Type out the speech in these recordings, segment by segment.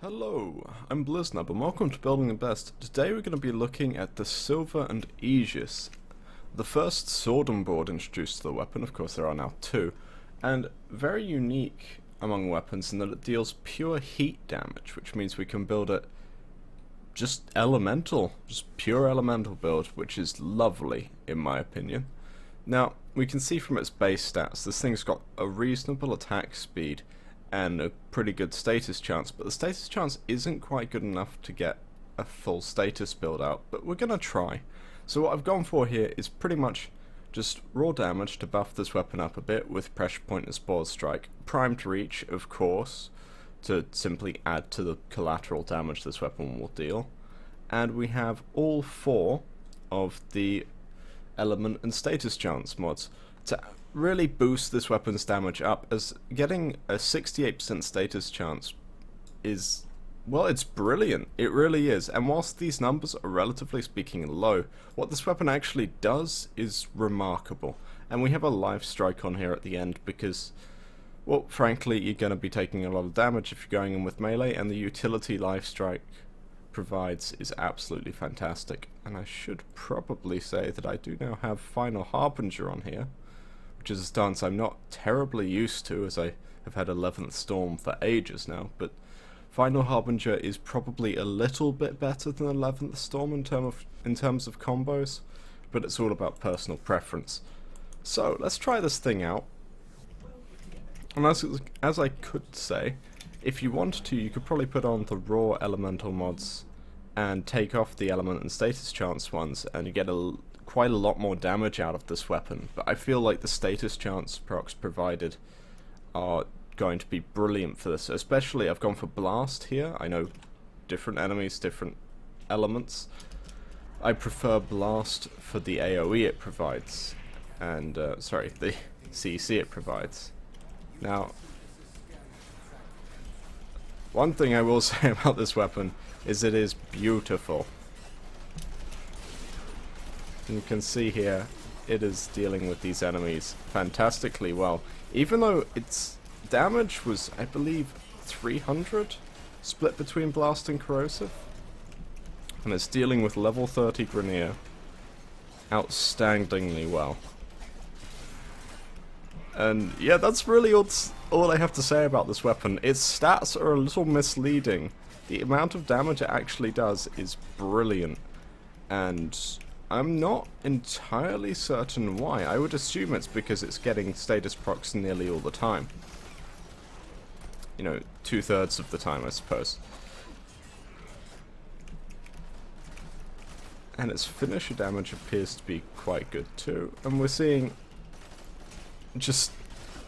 Hello, I'm Bliznub and welcome to Building the Best. Today we're going to be looking at the Silva and Aegis, the first sword and board introduced to the weapon. Of course there are now two, and very unique among weapons in that it deals pure heat damage, which means we can build it just pure elemental build, which is lovely in my opinion. Now, we can see from its base stats, this thing's got a reasonable attack speed and a pretty good status chance, but the status chance isn't quite good enough to get a full status build out, but we're gonna try. So what I've gone for here is pretty much just raw damage to buff this weapon up a bit with Pressure Point and Spore Strike. Primed Reach, of course, to simply add to the collateral damage this weapon will deal. And we have all four of the element and status chance mods to really boost this weapon's damage up, as getting a 68% status chance is, well, it's brilliant. It really is. And whilst these numbers are relatively speaking low, what this weapon actually does is remarkable. And we have a life strike on here at the end because, well, frankly, you're going to be taking a lot of damage if you're going in with melee, and the utility life strike provides is absolutely fantastic. And I should probably say that I do now have Final Harbinger on here, which is a stance I'm not terribly used to, as I have had 11th Storm for ages now, but Final Harbinger is probably a little bit better than 11th Storm in terms of combos, but it's all about personal preference. So let's try this thing out. And as I could say, if you wanted to, you could probably put on the raw elemental mods and take off the element and status chance ones, and you get quite a lot more damage out of this weapon. But I feel like the status chance procs provided are going to be brilliant for this. Especially, I've gone for Blast here. I know different enemies, different elements. I prefer Blast for the AoE it provides, and the CC it provides. Now, one thing I will say about this weapon is it is beautiful. And you can see here, it is dealing with these enemies fantastically well. Even though its damage was, I believe, 300, split between Blast and Corrosive. And it's dealing with level 30 Grineer outstandingly well. And yeah, that's really all I have to say about this weapon. Its stats are a little misleading. The amount of damage it actually does is brilliant, and I'm not entirely certain why. I would assume it's because it's getting status procs nearly all the time. You know, 2/3 of the time, I suppose. And its finisher damage appears to be quite good too, and we're seeing just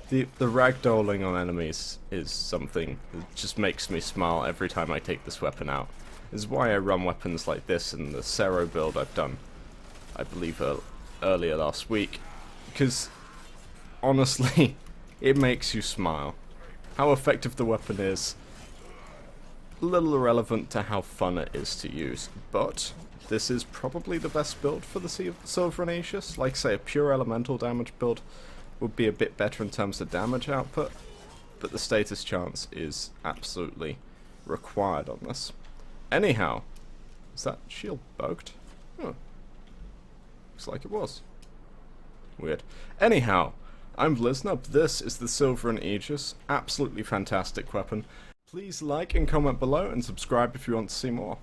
the ragdolling on enemies is something that just makes me smile every time I take this weapon out. This is why I run weapons like this in the Cero build I've done, I believe, earlier last week. Because, honestly, it makes you smile. How effective the weapon is, a little irrelevant to how fun it is to use. But this is probably the best build for the Silva and Aegis. Like, say, a pure elemental damage build would be a bit better in terms of damage output, but the status chance is absolutely required on this. Anyhow, is that shield bugged? Huh. Looks like it was. Weird. Anyhow, I'm Bliznub. This is the Silva and Aegis. Absolutely fantastic weapon. Please like and comment below and subscribe if you want to see more.